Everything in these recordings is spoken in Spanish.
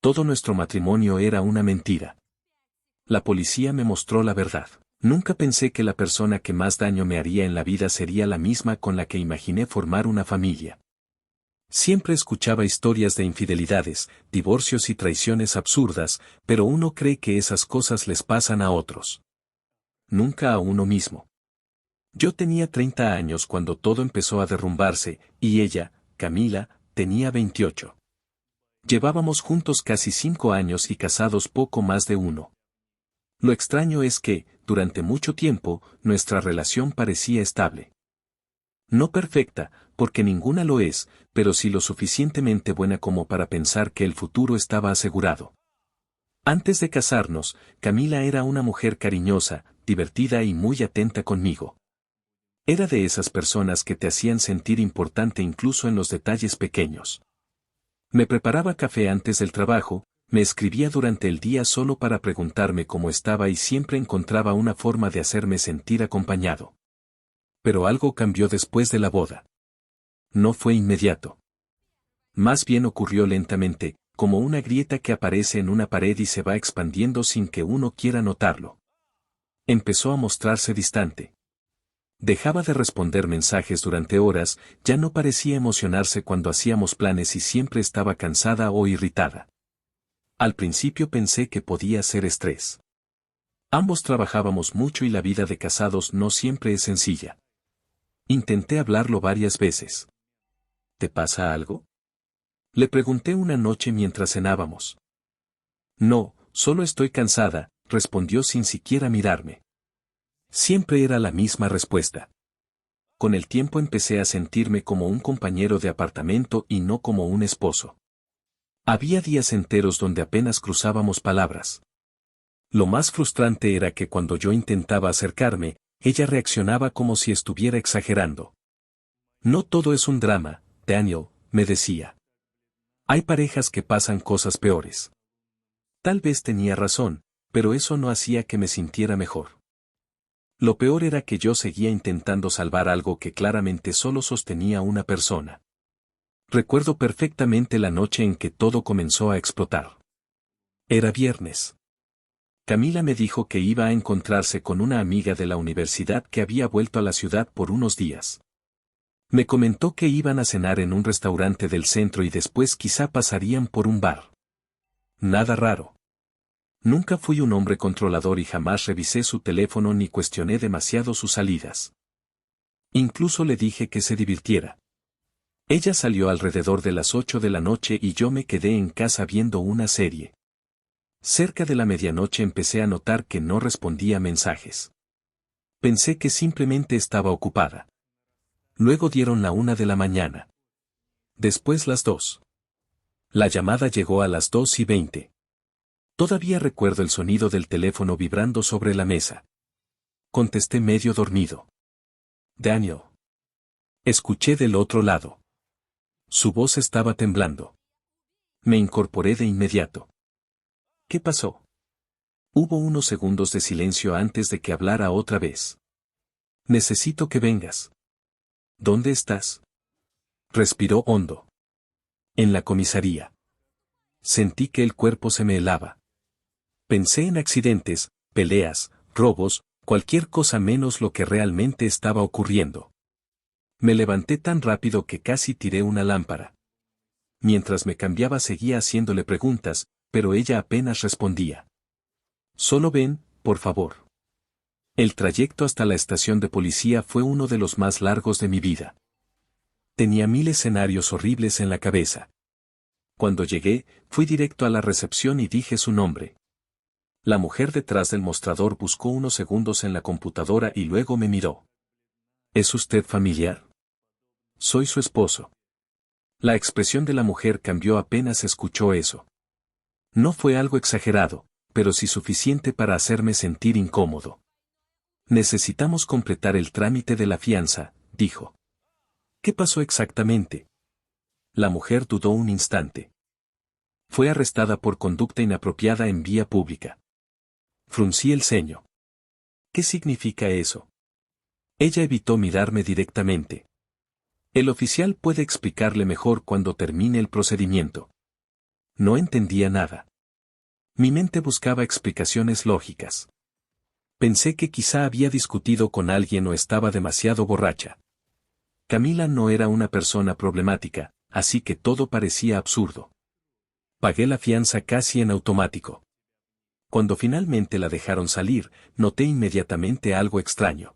Todo nuestro matrimonio era una mentira. La policía me mostró la verdad. Nunca pensé que la persona que más daño me haría en la vida sería la misma con la que imaginé formar una familia. Siempre escuchaba historias de infidelidades, divorcios y traiciones absurdas, pero uno cree que esas cosas les pasan a otros. Nunca a uno mismo. Yo tenía 30 años cuando todo empezó a derrumbarse, y ella, Camila, tenía 28. Llevábamos juntos casi 5 años y casados poco más de 1. Lo extraño es que, durante mucho tiempo, nuestra relación parecía estable. No perfecta, porque ninguna lo es, pero sí lo suficientemente buena como para pensar que el futuro estaba asegurado. Antes de casarnos, Camila era una mujer cariñosa, divertida y muy atenta conmigo. Era de esas personas que te hacían sentir importante incluso en los detalles pequeños. Me preparaba café antes del trabajo, me escribía durante el día solo para preguntarme cómo estaba y siempre encontraba una forma de hacerme sentir acompañado. Pero algo cambió después de la boda. No fue inmediato. Más bien ocurrió lentamente, como una grieta que aparece en una pared y se va expandiendo sin que uno quiera notarlo. Empezó a mostrarse distante. Dejaba de responder mensajes durante horas, ya no parecía emocionarse cuando hacíamos planes y siempre estaba cansada o irritada. Al principio pensé que podía ser estrés. Ambos trabajábamos mucho y la vida de casados no siempre es sencilla. Intenté hablarlo varias veces. ¿Te pasa algo? Le pregunté una noche mientras cenábamos. No, solo estoy cansada, respondió sin siquiera mirarme. Siempre era la misma respuesta. Con el tiempo empecé a sentirme como un compañero de apartamento y no como un esposo. Había días enteros donde apenas cruzábamos palabras. Lo más frustrante era que cuando yo intentaba acercarme, ella reaccionaba como si estuviera exagerando. No todo es un drama, Daniel, me decía. Hay parejas que pasan cosas peores. Tal vez tenía razón, pero eso no hacía que me sintiera mejor. Lo peor era que yo seguía intentando salvar algo que claramente solo sostenía una persona. Recuerdo perfectamente la noche en que todo comenzó a explotar. Era viernes. Camila me dijo que iba a encontrarse con una amiga de la universidad que había vuelto a la ciudad por unos días. Me comentó que iban a cenar en un restaurante del centro y después quizá pasarían por un bar. Nada raro. Nunca fui un hombre controlador y jamás revisé su teléfono ni cuestioné demasiado sus salidas. Incluso le dije que se divirtiera. Ella salió alrededor de las 8 de la noche y yo me quedé en casa viendo una serie. Cerca de la medianoche empecé a notar que no respondía mensajes. Pensé que simplemente estaba ocupada. Luego dieron la 1 de la mañana. Después las 2. La llamada llegó a las 2:20. Todavía recuerdo el sonido del teléfono vibrando sobre la mesa. Contesté medio dormido. Daniel. Escuché del otro lado. Su voz estaba temblando. Me incorporé de inmediato. ¿Qué pasó? Hubo unos segundos de silencio antes de que hablara otra vez. Necesito que vengas. ¿Dónde estás? Respiró hondo. En la comisaría. Sentí que el cuerpo se me helaba. Pensé en accidentes, peleas, robos, cualquier cosa menos lo que realmente estaba ocurriendo. Me levanté tan rápido que casi tiré una lámpara. Mientras me cambiaba seguía haciéndole preguntas, pero ella apenas respondía. Solo ven, por favor. El trayecto hasta la estación de policía fue uno de los más largos de mi vida. Tenía 1000 escenarios horribles en la cabeza. Cuando llegué, fui directo a la recepción y dije su nombre. La mujer detrás del mostrador buscó unos segundos en la computadora y luego me miró. ¿Es usted familiar? Soy su esposo. La expresión de la mujer cambió apenas escuchó eso. No fue algo exagerado, pero sí suficiente para hacerme sentir incómodo. Necesitamos completar el trámite de la fianza, dijo. ¿Qué pasó exactamente? La mujer dudó un instante. Fue arrestada por conducta inapropiada en vía pública. Fruncí el ceño. ¿Qué significa eso? Ella evitó mirarme directamente. El oficial puede explicarle mejor cuando termine el procedimiento. No entendía nada. Mi mente buscaba explicaciones lógicas. Pensé que quizá había discutido con alguien o estaba demasiado borracha. Camila no era una persona problemática, así que todo parecía absurdo. Pagué la fianza casi en automático. Cuando finalmente la dejaron salir, noté inmediatamente algo extraño.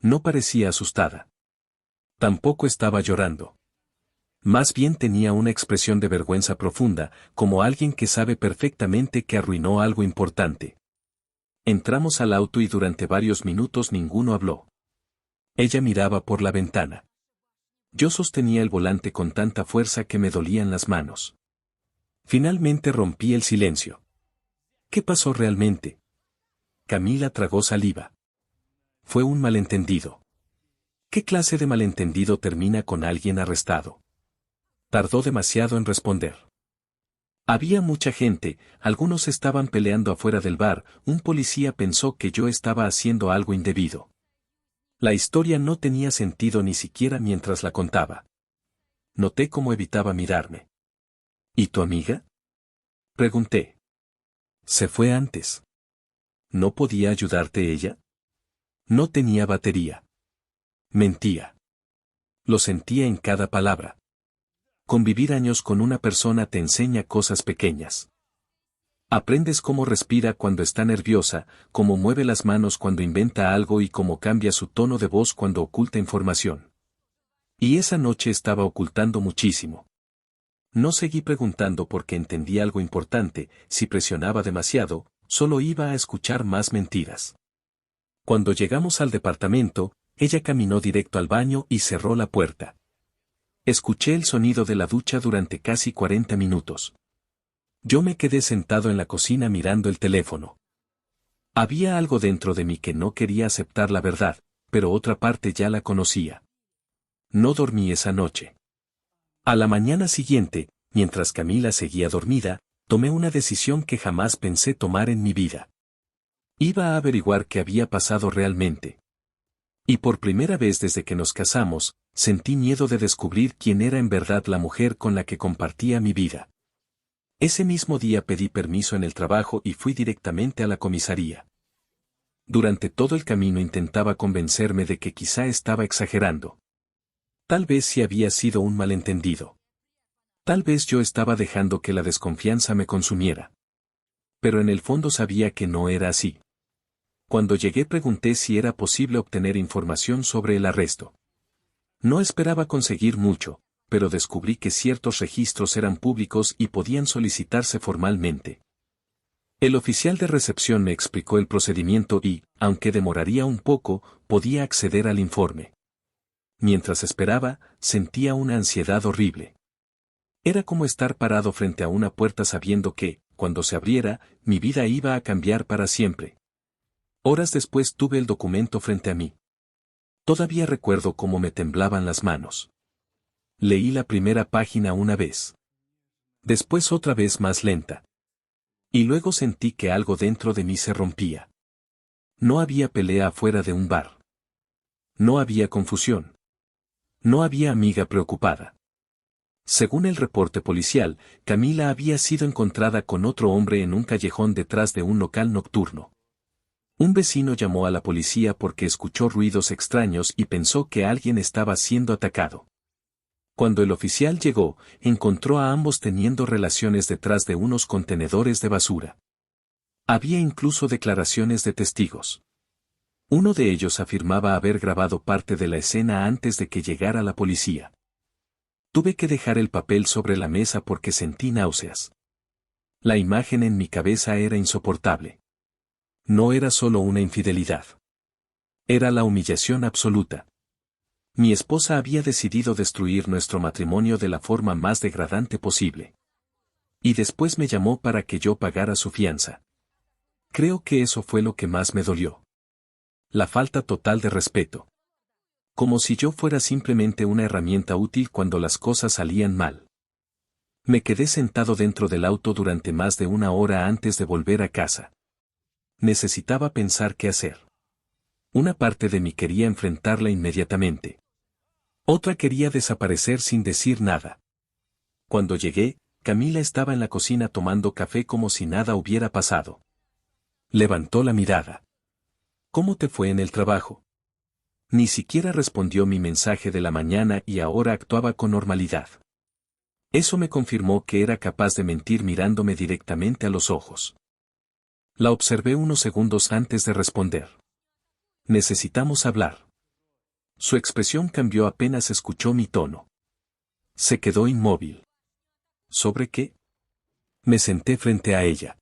No parecía asustada. Tampoco estaba llorando. Más bien tenía una expresión de vergüenza profunda, como alguien que sabe perfectamente que arruinó algo importante. Entramos al auto y durante varios minutos ninguno habló. Ella miraba por la ventana. Yo sostenía el volante con tanta fuerza que me dolían las manos. Finalmente rompí el silencio. ¿Qué pasó realmente? Camila tragó saliva. Fue un malentendido. ¿Qué clase de malentendido termina con alguien arrestado? Tardó demasiado en responder. Había mucha gente, algunos estaban peleando afuera del bar, un policía pensó que yo estaba haciendo algo indebido. La historia no tenía sentido ni siquiera mientras la contaba. Noté cómo evitaba mirarme. ¿Y tu amiga? Pregunté. Se fue antes. ¿No podía ayudarte ella? No tenía batería. Mentía. Lo sentía en cada palabra. Convivir años con una persona te enseña cosas pequeñas. Aprendes cómo respira cuando está nerviosa, cómo mueve las manos cuando inventa algo y cómo cambia su tono de voz cuando oculta información. Y esa noche estaba ocultando muchísimo. No seguí preguntando porque entendí algo importante, si presionaba demasiado, solo iba a escuchar más mentiras. Cuando llegamos al departamento, ella caminó directo al baño y cerró la puerta. Escuché el sonido de la ducha durante casi 40 minutos. Yo me quedé sentado en la cocina mirando el teléfono. Había algo dentro de mí que no quería aceptar la verdad, pero otra parte ya la conocía. No dormí esa noche. A la mañana siguiente, mientras Camila seguía dormida, tomé una decisión que jamás pensé tomar en mi vida. Iba a averiguar qué había pasado realmente. Y por primera vez desde que nos casamos, sentí miedo de descubrir quién era en verdad la mujer con la que compartía mi vida. Ese mismo día pedí permiso en el trabajo y fui directamente a la comisaría. Durante todo el camino intentaba convencerme de que quizá estaba exagerando. Tal vez sí había sido un malentendido. Tal vez yo estaba dejando que la desconfianza me consumiera. Pero en el fondo sabía que no era así. Cuando llegué pregunté si era posible obtener información sobre el arresto. No esperaba conseguir mucho, pero descubrí que ciertos registros eran públicos y podían solicitarse formalmente. El oficial de recepción me explicó el procedimiento y, aunque demoraría un poco, podía acceder al informe. Mientras esperaba, sentía una ansiedad horrible. Era como estar parado frente a una puerta sabiendo que, cuando se abriera, mi vida iba a cambiar para siempre. Horas después tuve el documento frente a mí. Todavía recuerdo cómo me temblaban las manos. Leí la primera página una vez. Después otra vez más lenta. Y luego sentí que algo dentro de mí se rompía. No había pelea afuera de un bar. No había confusión. No había amiga preocupada. Según el reporte policial, Camila había sido encontrada con otro hombre en un callejón detrás de un local nocturno. Un vecino llamó a la policía porque escuchó ruidos extraños y pensó que alguien estaba siendo atacado. Cuando el oficial llegó, encontró a ambos teniendo relaciones detrás de unos contenedores de basura. Había incluso declaraciones de testigos. Uno de ellos afirmaba haber grabado parte de la escena antes de que llegara la policía. Tuve que dejar el papel sobre la mesa porque sentí náuseas. La imagen en mi cabeza era insoportable. No era solo una infidelidad. Era la humillación absoluta. Mi esposa había decidido destruir nuestro matrimonio de la forma más degradante posible. Y después me llamó para que yo pagara su fianza. Creo que eso fue lo que más me dolió. La falta total de respeto. Como si yo fuera simplemente una herramienta útil cuando las cosas salían mal. Me quedé sentado dentro del auto durante más de una hora antes de volver a casa. Necesitaba pensar qué hacer. Una parte de mí quería enfrentarla inmediatamente. Otra quería desaparecer sin decir nada. Cuando llegué, Camila estaba en la cocina tomando café como si nada hubiera pasado. Levantó la mirada. ¿Cómo te fue en el trabajo? Ni siquiera respondió mi mensaje de la mañana y ahora actuaba con normalidad. Eso me confirmó que era capaz de mentir mirándome directamente a los ojos. La observé unos segundos antes de responder. Necesitamos hablar. Su expresión cambió apenas escuchó mi tono. Se quedó inmóvil. ¿Sobre qué? Me senté frente a ella.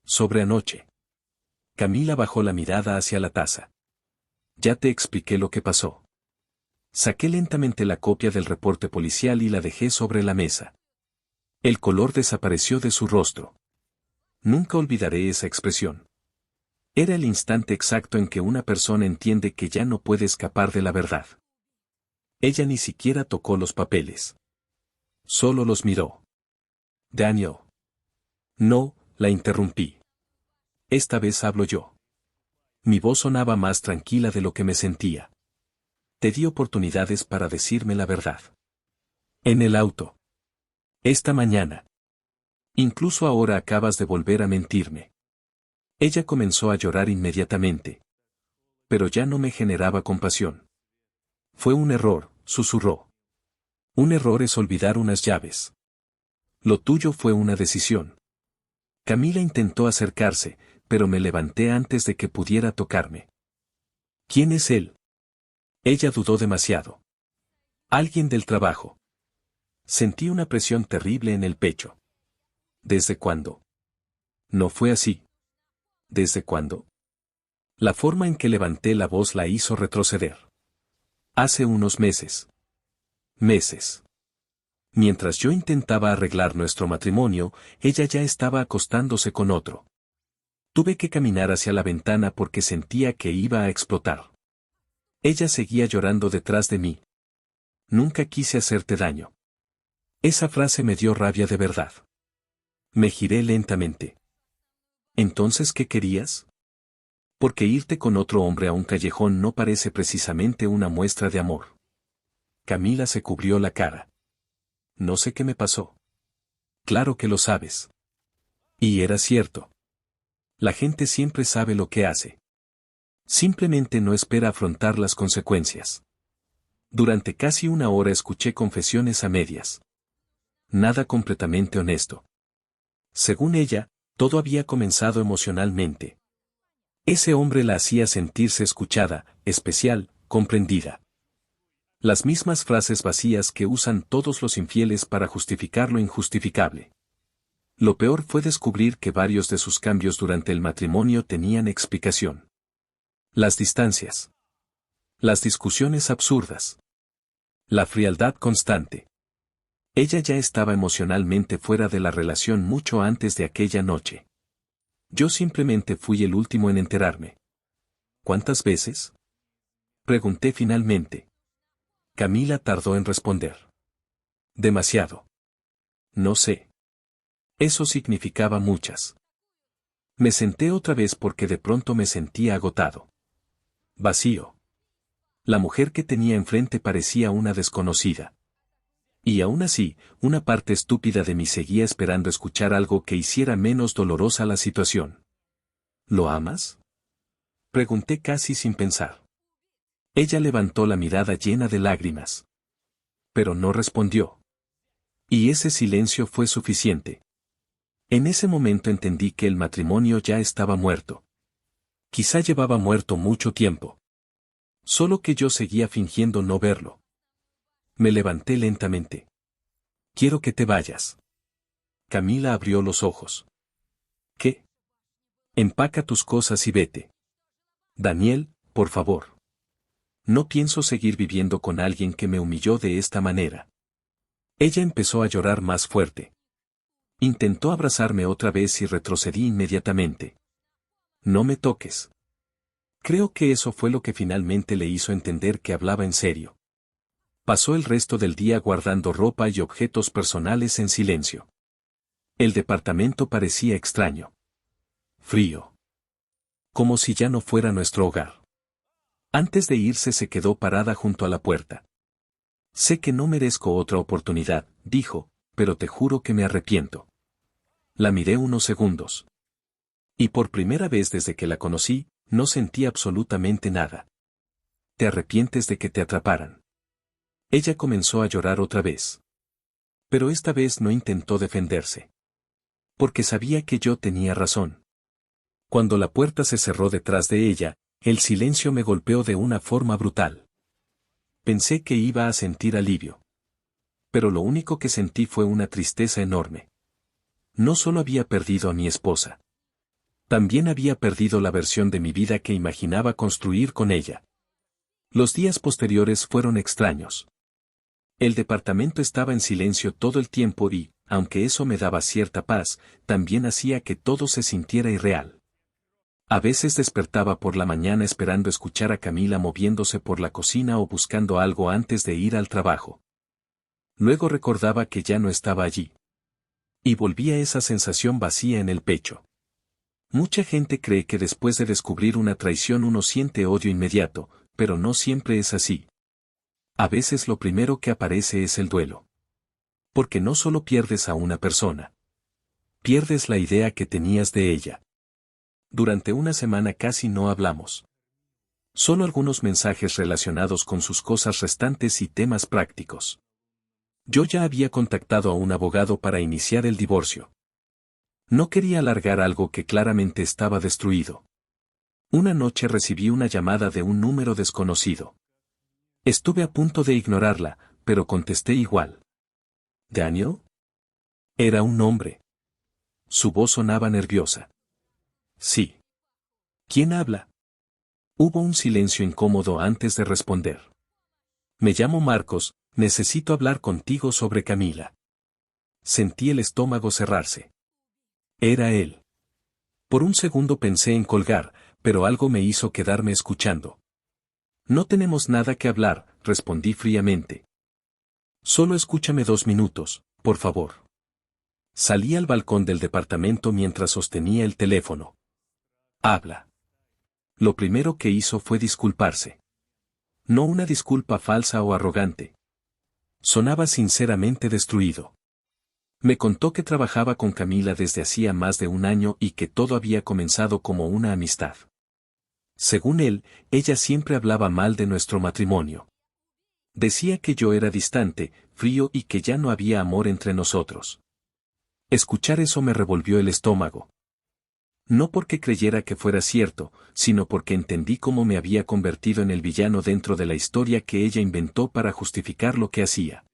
Sobre anoche. Camila bajó la mirada hacia la taza. Ya te expliqué lo que pasó. Saqué lentamente la copia del reporte policial y la dejé sobre la mesa. El color desapareció de su rostro. Nunca olvidaré esa expresión. Era el instante exacto en que una persona entiende que ya no puede escapar de la verdad. Ella ni siquiera tocó los papeles. Solo los miró. Daniel. No, la interrumpí. Esta vez hablo yo. Mi voz sonaba más tranquila de lo que me sentía. Te di oportunidades para decirme la verdad. En el auto. Esta mañana. Incluso ahora acabas de volver a mentirme. Ella comenzó a llorar inmediatamente. Pero ya no me generaba compasión. Fue un error, susurró. Un error es olvidar unas llaves. Lo tuyo fue una decisión. Camila intentó acercarse, pero me levanté antes de que pudiera tocarme. ¿Quién es él? Ella dudó demasiado. Alguien del trabajo. Sentí una presión terrible en el pecho. ¿Desde cuándo? No fue así. ¿Desde cuándo? La forma en que levanté la voz la hizo retroceder. Hace unos meses. Meses. Mientras yo intentaba arreglar nuestro matrimonio, ella ya estaba acostándose con otro. Tuve que caminar hacia la ventana porque sentía que iba a explotar. Ella seguía llorando detrás de mí. Nunca quise hacerte daño. Esa frase me dio rabia de verdad. Me giré lentamente. ¿Entonces qué querías? Porque irte con otro hombre a un callejón no parece precisamente una muestra de amor. Camila se cubrió la cara. No sé qué me pasó. Claro que lo sabes. Y era cierto. La gente siempre sabe lo que hace. Simplemente no espera afrontar las consecuencias. Durante casi una hora escuché confesiones a medias. Nada completamente honesto. Según ella, todo había comenzado emocionalmente. Ese hombre la hacía sentirse escuchada, especial, comprendida. Las mismas frases vacías que usan todos los infieles para justificar lo injustificable. Lo peor fue descubrir que varios de sus cambios durante el matrimonio tenían explicación. Las distancias. Las discusiones absurdas. La frialdad constante. Ella ya estaba emocionalmente fuera de la relación mucho antes de aquella noche. Yo simplemente fui el último en enterarme. ¿Cuántas veces? Pregunté finalmente. Camila tardó en responder. Demasiado. No sé. Eso significaba muchas. Me senté otra vez porque de pronto me sentía agotado. Vacío. La mujer que tenía enfrente parecía una desconocida. Y aún así, una parte estúpida de mí seguía esperando escuchar algo que hiciera menos dolorosa la situación. ¿Lo amas? Pregunté casi sin pensar. Ella levantó la mirada llena de lágrimas. Pero no respondió. Y ese silencio fue suficiente. En ese momento entendí que el matrimonio ya estaba muerto. Quizá llevaba muerto mucho tiempo. Solo que yo seguía fingiendo no verlo. Me levanté lentamente. Quiero que te vayas. Camila abrió los ojos. ¿Qué? Empaca tus cosas y vete. Daniel, por favor. No pienso seguir viviendo con alguien que me humilló de esta manera. Ella empezó a llorar más fuerte. Intentó abrazarme otra vez y retrocedí inmediatamente. No me toques. Creo que eso fue lo que finalmente le hizo entender que hablaba en serio. Pasó el resto del día guardando ropa y objetos personales en silencio. El departamento parecía extraño. Frío. Como si ya no fuera nuestro hogar. Antes de irse se quedó parada junto a la puerta. Sé que no merezco otra oportunidad, dijo, pero te juro que me arrepiento. La miré unos segundos. Y por primera vez desde que la conocí, no sentí absolutamente nada. ¿Te arrepientes de que te atraparan? Ella comenzó a llorar otra vez. Pero esta vez no intentó defenderse. Porque sabía que yo tenía razón. Cuando la puerta se cerró detrás de ella, el silencio me golpeó de una forma brutal. Pensé que iba a sentir alivio. Pero lo único que sentí fue una tristeza enorme. No solo había perdido a mi esposa. También había perdido la versión de mi vida que imaginaba construir con ella. Los días posteriores fueron extraños. El departamento estaba en silencio todo el tiempo y, aunque eso me daba cierta paz, también hacía que todo se sintiera irreal. A veces despertaba por la mañana esperando escuchar a Camila moviéndose por la cocina o buscando algo antes de ir al trabajo. Luego recordaba que ya no estaba allí. Y volvía esa sensación vacía en el pecho. Mucha gente cree que después de descubrir una traición uno siente odio inmediato, pero no siempre es así. A veces lo primero que aparece es el duelo. Porque no solo pierdes a una persona. Pierdes la idea que tenías de ella. Durante una semana casi no hablamos. Solo algunos mensajes relacionados con sus cosas restantes y temas prácticos. Yo ya había contactado a un abogado para iniciar el divorcio. No quería alargar algo que claramente estaba destruido. Una noche recibí una llamada de un número desconocido. Estuve a punto de ignorarla, pero contesté igual. ¿Daniel? Era un hombre. Su voz sonaba nerviosa. Sí. ¿Quién habla? Hubo un silencio incómodo antes de responder. Me llamo Marcos, necesito hablar contigo sobre Camila. Sentí el estómago cerrarse. Era él. Por un segundo pensé en colgar, pero algo me hizo quedarme escuchando. No tenemos nada que hablar, respondí fríamente. Solo escúchame 2 minutos, por favor. Salí al balcón del departamento mientras sostenía el teléfono. Habla. Lo primero que hizo fue disculparse. No una disculpa falsa o arrogante. Sonaba sinceramente destruido. Me contó que trabajaba con Camila desde hacía más de 1 año y que todo había comenzado como una amistad. Según él, ella siempre hablaba mal de nuestro matrimonio. Decía que yo era distante, frío y que ya no había amor entre nosotros. Escuchar eso me revolvió el estómago. No porque creyera que fuera cierto, sino porque entendí cómo me había convertido en el villano dentro de la historia que ella inventó para justificar lo que hacía.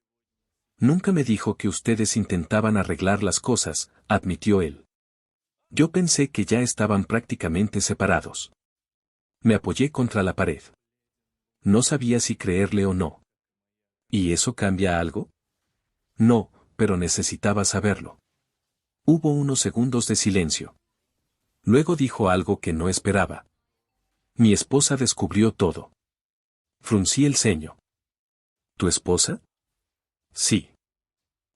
Nunca me dijo que ustedes intentaban arreglar las cosas, admitió él. Yo pensé que ya estaban prácticamente separados. Me apoyé contra la pared. No sabía si creerle o no. ¿Y eso cambia algo? No, pero necesitaba saberlo. Hubo unos segundos de silencio. Luego dijo algo que no esperaba. Mi esposa descubrió todo. Fruncí el ceño. ¿Tu esposa? Sí.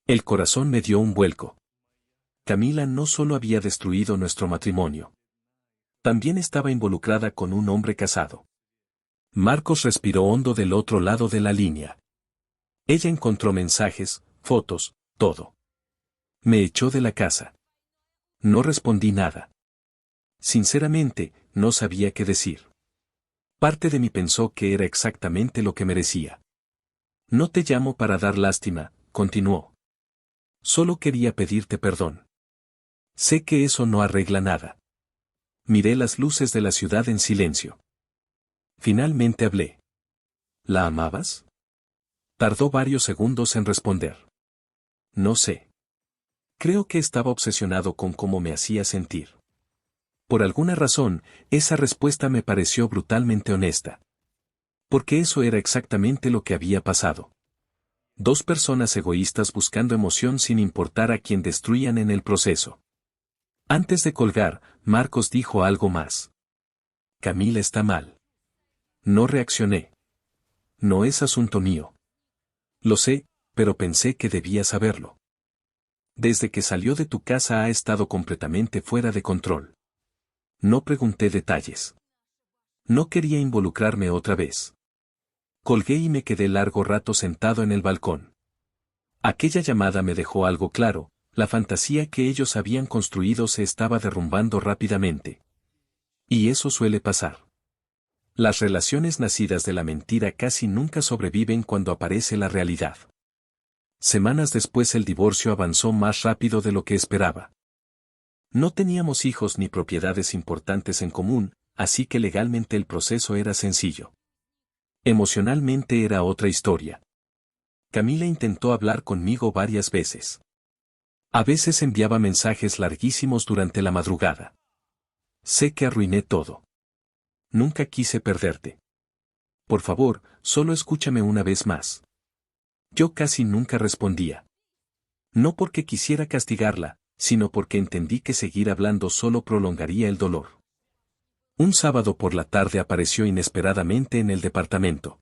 El corazón me dio un vuelco. Camila no solo había destruido nuestro matrimonio. También estaba involucrada con un hombre casado. Marcos respiró hondo del otro lado de la línea. Ella encontró mensajes, fotos, todo. Me echó de la casa. No respondí nada. Sinceramente, no sabía qué decir. Parte de mí pensó que era exactamente lo que merecía. No te llamo para dar lástima, continuó. Solo quería pedirte perdón. Sé que eso no arregla nada. Miré las luces de la ciudad en silencio. Finalmente hablé. ¿La amabas? Tardó varios segundos en responder. No sé. Creo que estaba obsesionado con cómo me hacía sentir. Por alguna razón, esa respuesta me pareció brutalmente honesta. Porque eso era exactamente lo que había pasado. 2 personas egoístas buscando emoción sin importar a quien destruían en el proceso. Antes de colgar, Marcos dijo algo más. Camila está mal. No reaccioné. No es asunto mío. Lo sé, pero pensé que debía saberlo. Desde que salió de tu casa ha estado completamente fuera de control. No pregunté detalles. No quería involucrarme otra vez. Colgué y me quedé largo rato sentado en el balcón. Aquella llamada me dejó algo claro, la fantasía que ellos habían construido se estaba derrumbando rápidamente. Y eso suele pasar. Las relaciones nacidas de la mentira casi nunca sobreviven cuando aparece la realidad. Semanas después el divorcio avanzó más rápido de lo que esperaba. No teníamos hijos ni propiedades importantes en común, así que legalmente el proceso era sencillo. Emocionalmente era otra historia. Camila intentó hablar conmigo varias veces. A veces enviaba mensajes larguísimos durante la madrugada. Sé que arruiné todo. Nunca quise perderte. Por favor, solo escúchame una vez más. Yo casi nunca respondía. No porque quisiera castigarla, sino porque entendí que seguir hablando solo prolongaría el dolor. Un sábado por la tarde apareció inesperadamente en el departamento.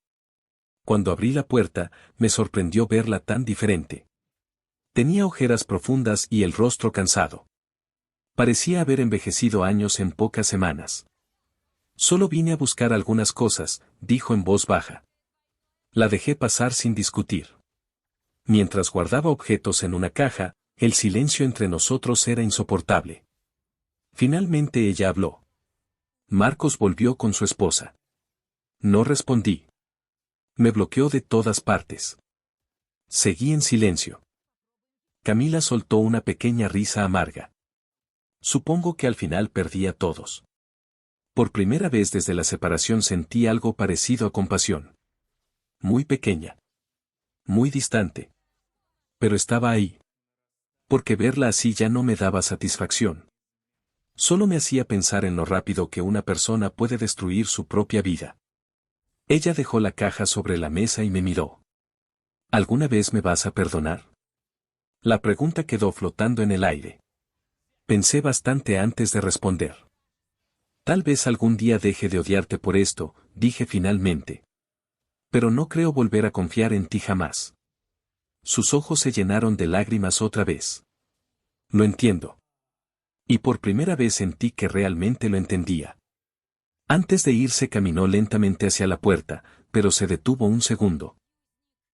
Cuando abrí la puerta, me sorprendió verla tan diferente. Tenía ojeras profundas y el rostro cansado. Parecía haber envejecido años en pocas semanas. Solo vine a buscar algunas cosas, dijo en voz baja. La dejé pasar sin discutir. Mientras guardaba objetos en una caja, el silencio entre nosotros era insoportable. Finalmente ella habló. Marcos volvió con su esposa. No respondí. Me bloqueó de todas partes. Seguí en silencio. Camila soltó una pequeña risa amarga. Supongo que al final perdí a todos. Por primera vez desde la separación sentí algo parecido a compasión. Muy pequeña. Muy distante. Pero estaba ahí. Porque verla así ya no me daba satisfacción. Solo me hacía pensar en lo rápido que una persona puede destruir su propia vida. Ella dejó la caja sobre la mesa y me miró. ¿Alguna vez me vas a perdonar? La pregunta quedó flotando en el aire. Pensé bastante antes de responder. Tal vez algún día deje de odiarte por esto, dije finalmente. Pero no creo volver a confiar en ti jamás. Sus ojos se llenaron de lágrimas otra vez. Lo entiendo. Y por primera vez sentí que realmente lo entendía. Antes de irse caminó lentamente hacia la puerta, pero se detuvo un segundo.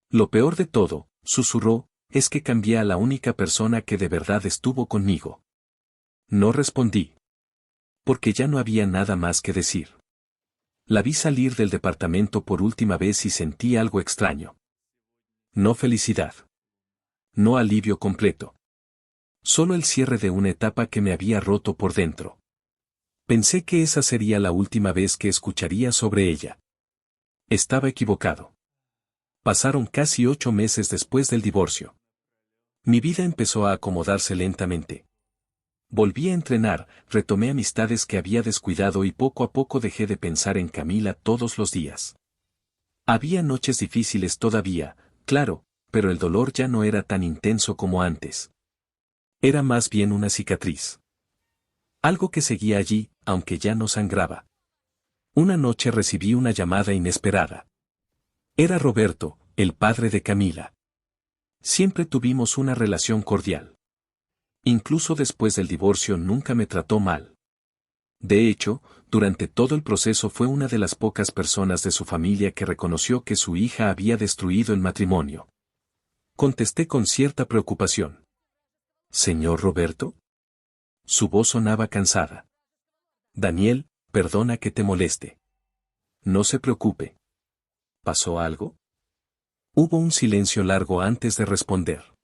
Lo peor de todo, susurró, es que cambié a la única persona que de verdad estuvo conmigo. No respondí. Porque ya no había nada más que decir. La vi salir del departamento por última vez y sentí algo extraño. No felicidad. No alivio completo. Solo el cierre de una etapa que me había roto por dentro. Pensé que esa sería la última vez que escucharía sobre ella. Estaba equivocado. Pasaron casi 8 meses después del divorcio. Mi vida empezó a acomodarse lentamente. Volví a entrenar, retomé amistades que había descuidado y poco a poco dejé de pensar en Camila todos los días. Había noches difíciles todavía, claro, pero el dolor ya no era tan intenso como antes. Era más bien una cicatriz. Algo que seguía allí, aunque ya no sangraba. Una noche recibí una llamada inesperada. Era Roberto, el padre de Camila. Siempre tuvimos una relación cordial. Incluso después del divorcio nunca me trató mal. De hecho, durante todo el proceso fue una de las pocas personas de su familia que reconoció que su hija había destruido el matrimonio. Contesté con cierta preocupación. ¿Señor Roberto? Su voz sonaba cansada. Daniel, perdona que te moleste. No se preocupe. ¿Pasó algo? Hubo un silencio largo antes de responder.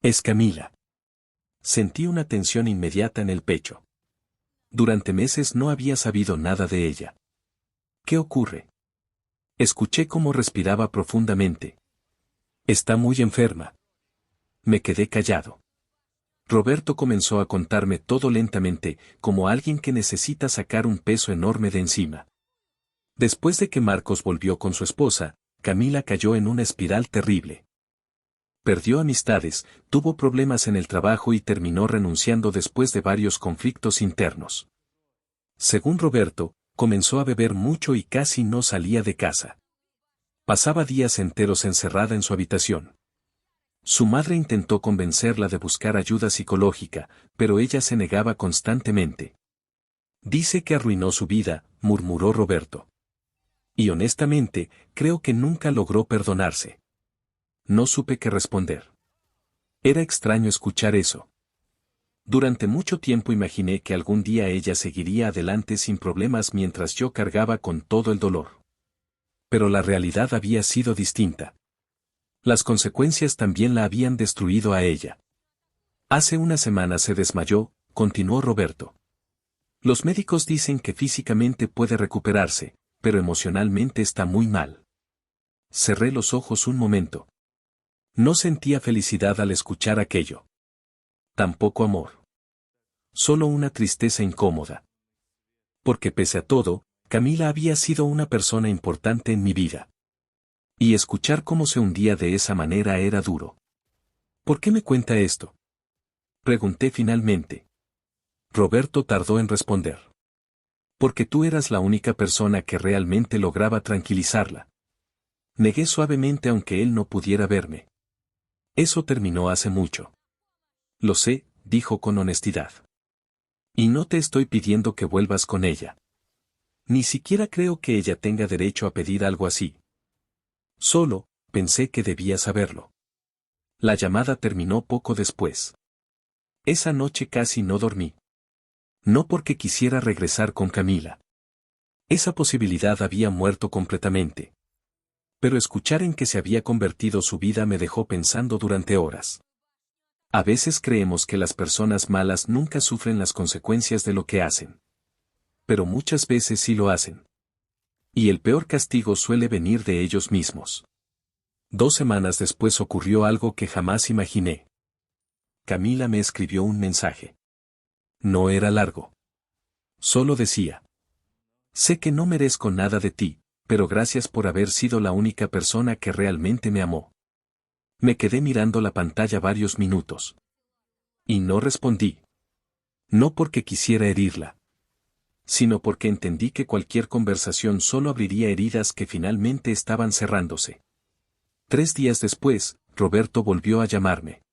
Es Camila. Sentí una tensión inmediata en el pecho. Durante meses no había sabido nada de ella. ¿Qué ocurre? Escuché cómo respiraba profundamente. Está muy enferma. Me quedé callado. Roberto comenzó a contarme todo lentamente, como alguien que necesita sacar un peso enorme de encima. Después de que Marcos volvió con su esposa, Camila cayó en una espiral terrible. Perdió amistades, tuvo problemas en el trabajo y terminó renunciando después de varios conflictos internos. Según Roberto, comenzó a beber mucho y casi no salía de casa. Pasaba días enteros encerrada en su habitación. Su madre intentó convencerla de buscar ayuda psicológica, pero ella se negaba constantemente. Dice que arruinó su vida, murmuró Roberto. Y honestamente, creo que nunca logró perdonarse. No supe qué responder. Era extraño escuchar eso. Durante mucho tiempo imaginé que algún día ella seguiría adelante sin problemas mientras yo cargaba con todo el dolor. Pero la realidad había sido distinta. Las consecuencias también la habían destruido a ella. Hace una semana se desmayó, continuó Roberto. Los médicos dicen que físicamente puede recuperarse, pero emocionalmente está muy mal. Cerré los ojos un momento. No sentía felicidad al escuchar aquello. Tampoco amor. Solo una tristeza incómoda. Porque pese a todo, Camila había sido una persona importante en mi vida. Y escuchar cómo se hundía de esa manera era duro. ¿Por qué me cuenta esto? Pregunté finalmente. Roberto tardó en responder. Porque tú eras la única persona que realmente lograba tranquilizarla. Negué suavemente aunque él no pudiera verme. Eso terminó hace mucho. Lo sé, dijo con honestidad. Y no te estoy pidiendo que vuelvas con ella. Ni siquiera creo que ella tenga derecho a pedir algo así. Solo, pensé que debía saberlo. La llamada terminó poco después. Esa noche casi no dormí. No porque quisiera regresar con Camila. Esa posibilidad había muerto completamente. Pero escuchar en qué se había convertido su vida me dejó pensando durante horas. A veces creemos que las personas malas nunca sufren las consecuencias de lo que hacen. Pero muchas veces sí lo hacen. Y el peor castigo suele venir de ellos mismos. 2 semanas después ocurrió algo que jamás imaginé. Camila me escribió un mensaje. No era largo. Solo decía: sé que no merezco nada de ti, pero gracias por haber sido la única persona que realmente me amó. Me quedé mirando la pantalla varios minutos. Y no respondí. No porque quisiera herirla, sino porque entendí que cualquier conversación solo abriría heridas que finalmente estaban cerrándose. 3 días después, Roberto volvió a llamarme.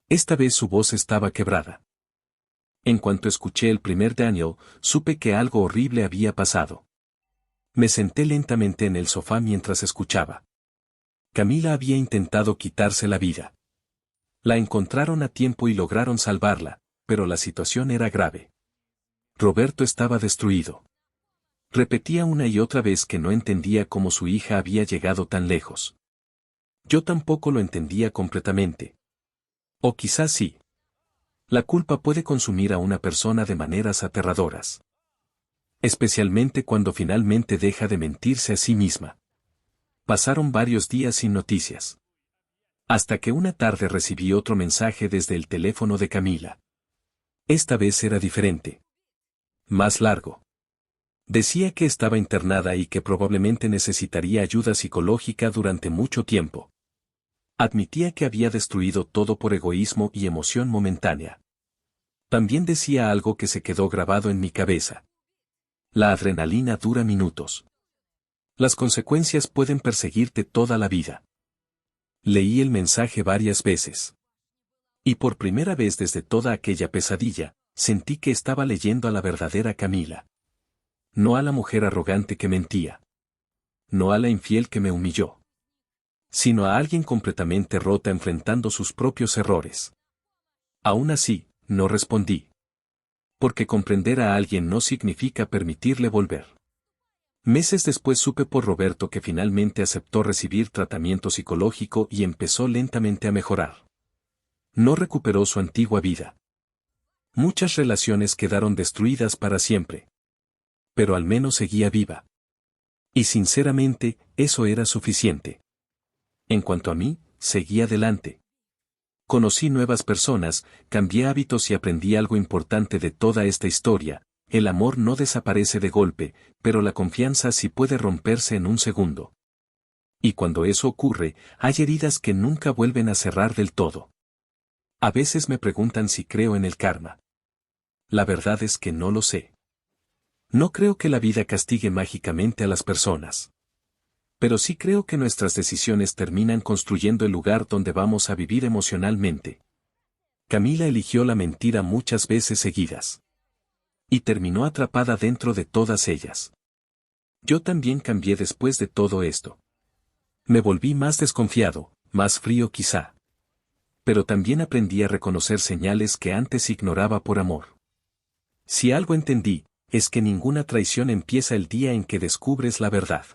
Esta vez su voz estaba quebrada. En cuanto escuché el primer Daniel, supe que algo horrible había pasado. Me senté lentamente en el sofá mientras escuchaba. Camila había intentado quitarse la vida. La encontraron a tiempo y lograron salvarla, pero la situación era grave. Roberto estaba destruido. Repetía una y otra vez que no entendía cómo su hija había llegado tan lejos. Yo tampoco lo entendía completamente. O quizás sí. La culpa puede consumir a una persona de maneras aterradoras. Especialmente cuando finalmente deja de mentirse a sí misma. Pasaron varios días sin noticias. Hasta que una tarde recibí otro mensaje desde el teléfono de Camila. Esta vez era diferente. Más largo. Decía que estaba internada y que probablemente necesitaría ayuda psicológica durante mucho tiempo. Admitía que había destruido todo por egoísmo y emoción momentánea. También decía algo que se quedó grabado en mi cabeza. La adrenalina dura minutos. Las consecuencias pueden perseguirte toda la vida. Leí el mensaje varias veces. Y por primera vez desde toda aquella pesadilla, sentí que estaba leyendo a la verdadera Camila. No a la mujer arrogante que mentía. No a la infiel que me humilló. Sino a alguien completamente rota enfrentando sus propios errores. Aún así, no respondí. Porque comprender a alguien no significa permitirle volver. Meses después supe por Roberto que finalmente aceptó recibir tratamiento psicológico y empezó lentamente a mejorar. No recuperó su antigua vida. Muchas relaciones quedaron destruidas para siempre. Pero al menos seguía viva. Y sinceramente, eso era suficiente. En cuanto a mí, seguí adelante. Conocí nuevas personas, cambié hábitos y aprendí algo importante de toda esta historia: el amor no desaparece de golpe, pero la confianza sí puede romperse en un segundo. Y cuando eso ocurre, hay heridas que nunca vuelven a cerrar del todo. A veces me preguntan si creo en el karma. La verdad es que no lo sé. No creo que la vida castigue mágicamente a las personas. Pero sí creo que nuestras decisiones terminan construyendo el lugar donde vamos a vivir emocionalmente. Camila eligió la mentira muchas veces seguidas. Y terminó atrapada dentro de todas ellas. Yo también cambié después de todo esto. Me volví más desconfiado, más frío quizá. pero también aprendí a reconocer señales que antes ignoraba por amor. Si algo entendí, es que ninguna traición empieza el día en que descubres la verdad.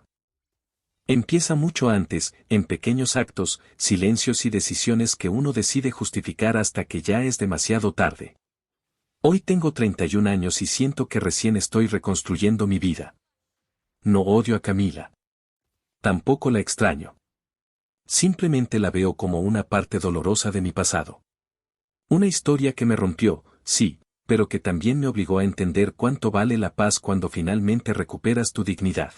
Empieza mucho antes, en pequeños actos, silencios y decisiones que uno decide justificar hasta que ya es demasiado tarde. Hoy tengo 31 años y siento que recién estoy reconstruyendo mi vida. No odio a Camila. Tampoco la extraño. Simplemente la veo como una parte dolorosa de mi pasado. Una historia que me rompió, sí, pero que también me obligó a entender cuánto vale la paz cuando finalmente recuperas tu dignidad.